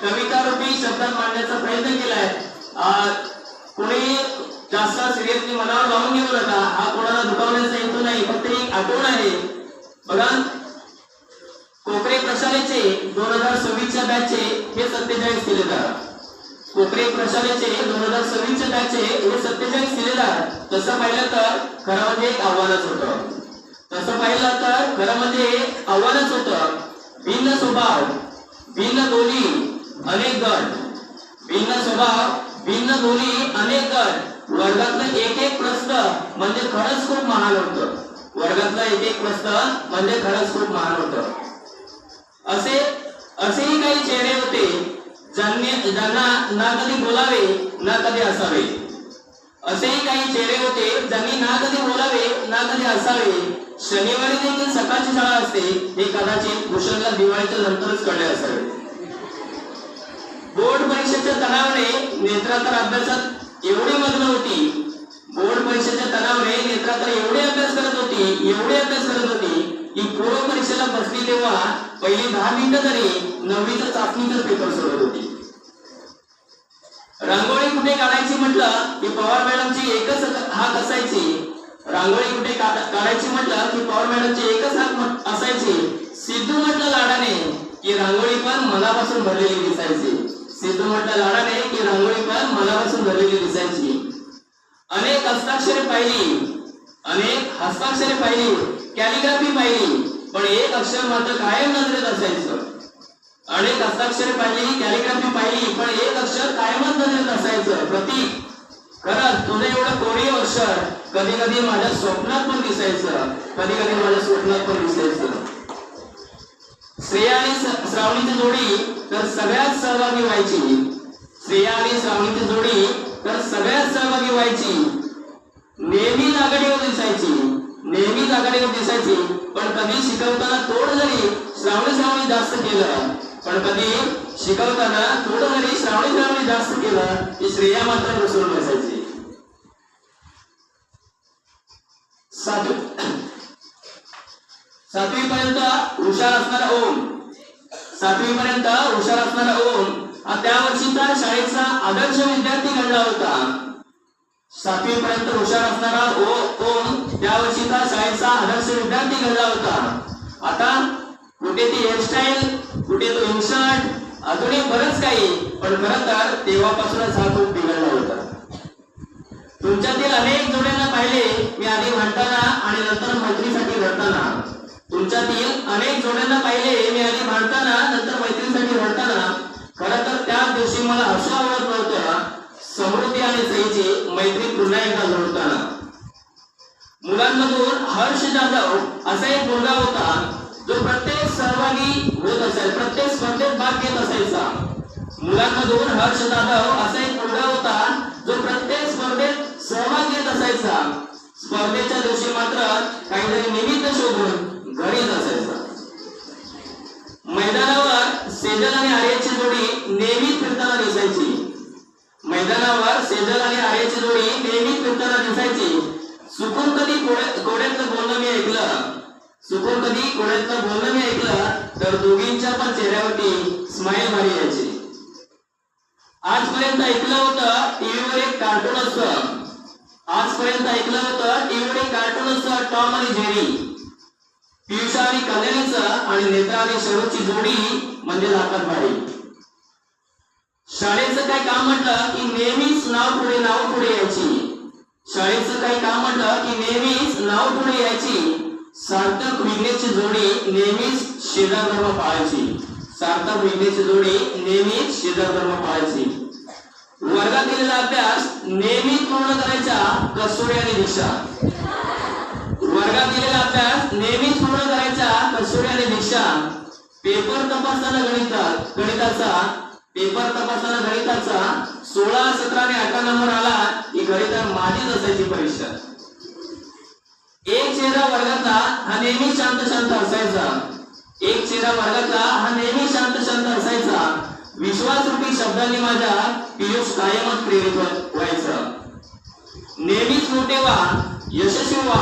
कविता रूपी शब्दात मांडण्याचा प्रयत्न केलाय। कोणी जास्त सिरियसली मनावर लावून घेऊ नका, हा कोणाला दुखावण्याचा हेतू नाही, फक्त एक आठवण आहे। बघा, कोकरे प्रशालेचे 2026च्या बॅचचे हे 47 शिलेदार, कोकरे प्रशालेचे 2026च्या बॅचचे हे 47 शिलेदार। तसं पाहिलं तर खरं म्हणजे एक आव्हानच होतं, तसं पाहिलं तर खरं म्हणजे आव्हानच होतं। भिन्न स्वभाव, भिन्न बोली, अनेक गट, भिन्न स्वभाव, भिन्न बोली, अनेक गट, वर्गातलं एक एक प्रश्न म्हणजे खरंच खूप महान होतं, वर्गातला एक एक प्रश्न म्हणजे खरंच खूप महान होतं। असेही काही चेहरे होते ज्यांना ना कधी बोलावे ना कधी असावे, असेही काही चेहरे होते ज्यांनी ना कधी बोलावे ना कधी असावे। शनिवारी देखील सकाळची शाळा असते हे कदाचित भूषणला दिवाळीच्या नंतरच कळले असावे। बोर्ड परीक्षेच्या तणावाने नेत्रा तर अभ्यासात एवढी मग्न होती, बोर्ड परीक्षेच्या तणावाने नेत्रा तर एवढे अभ्यास करत होती की पूर्व परीक्षेला बसली तेव्हा पहिली 10 मिनिटं तरी 9वीचा चाचणीचा पेपर सोडत होती। रांगोळी कुठे काढायची म्हटलं की पवार मॅडमची एकच हाक असायची, रांगोळी कुठे काढायची म्हटलं की पवार मॅडमची एकच हाक असायची। सिद्धू म्हटलं लाडाने की रांगोळी पण मनापासून भरलेली दिसायची, सिद्धू म्हटलं लाडाने की रांगोळी पण मनापासून भरलेली दिसायची। अनेक हस्ताक्षरे पाहिली, कॅलिग्राफी पाहिली, पण एक अक्षर मात्र कायम नजरेत असायचं। अनेक हस्ताक्षरे पाहिली, कॅलिग्राफी पाहिली, पण एक अक्षर कायमच नजरेत असायचं। प्रतीक, खरंच तुझं एवढं कोरीव अक्षर कधी कधी माझ्या स्वप्नात पण दिसायचं, श्रेया आणि श्रावणीची जोडी तर सगळ्यात सहभागी व्हायची, नेहमीच आघाडीवर दिसायची, पण कधी शिकवताना थोडं जरी श्रावणी जास्त केलं, जास्त केलं की श्रेया मात्र घुसळून बसायची। सातवीपर्यंत हुशार असणारा ओम हा त्या वर्षीचा शाळेचा आदर्श विद्यार्थी घडला होता। 7वीपर्यंत हुशार असणारा ओम त्या वर्षीचा शाळेचा आदर्श विद्यार्थी घडला होता। आता कुठे ती हेअरस्टाईल, कुठे तो इन्शर्ट, अजूनही बरंच काही, पण खरं तर तेव्हापासूनच हा खूप बिघडला होता। तुमच्यातील अनेक जोड्यांना पाहिले मी आधी भांडताना आणि नंतर मैत्रीसाठी रडताना, खरं तर त्याच दिवशी मला असं आवडत नव्हतं समृद्धी आणि सईची मैत्री पुन्हा एकदा जोडताना। मुलांमधून हर्ष जाधव असा एक मुलगा होता जो प्रत्येक सहभागी होत असायचा, प्रत्येक स्पर्धेत भाग घेत असायचा। मुलांमधून हर्ष जाधव असा एक मुलगा होता जो प्रत्येक स्पर्धेत सहभाग घेत असायचा। स्पर्धेच्या दिवशी मात्र काहीतरी निमित्त शोधून घरीच असायचा। मैदानावर सेजल आणि आर्याची जोडी नेहमीच फिरताना दिसायची। चुकून कधी कोड्यातलं बोलणं मी ऐकलं तर दोघींच्या पण चेहऱ्यावरती स्माइल भारी यायची। आजपर्यंत ऐकलं होतं टीव्हीवर एक कार्टून असतं टॉम आणि जेरी, पियुषा आणि कल्याणीचं आणि नेत्रा आणि शरूची जोडी म्हणजे लाखात भारी। शाळेचं काही काम म्हटलं की नेहमीच नाव पुढे यायची। सार्थक विघ्नेशची जोडी नेहमीच शेजार धर्म पाळायची। वर्गात दिलेला अभ्यास नेहमीच पूर्ण करायच्या कस्तुरी आणि दीक्षा। पेपर तपासताना गणिताचा 16, 17 आणि 18 नंबर आला की गणितात माझीच असायची परीक्षा। एक चेहरा वर्गातला हा नेहमी शांत असायचा। विश्वासरूपी शब्दांनी माझ्या पियुष कायमच प्रेरित व्हायचा। नेहमीच मोठे व्हा, यशस्वी व्हा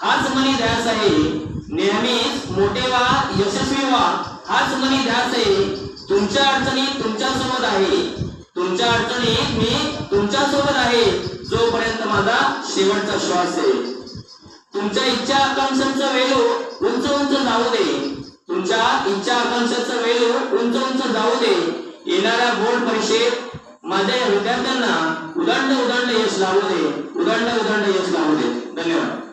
हाच मनी ध्यास आहे। तुमच्या अडचणीत तुमच्या सोबत आहे, तुमच्या अडचणीत मी तुमच्या सोबत आहे जोपर्यंत माझा शेवटचा श्वास आहे. तुमच्या इच्छा आकांक्षांचा वेळू उंच उंच जाऊ दे, तुमच्या इच्छा आकांक्षांचा वेळू उंच उंच जाऊ दे. येणाऱ्या बोर्ड परीक्षेत माझ्या विद्यार्थ्यांना उदंड उदंड यश लावू दे, उदंड उदंड यश लावू दे. धन्यवाद.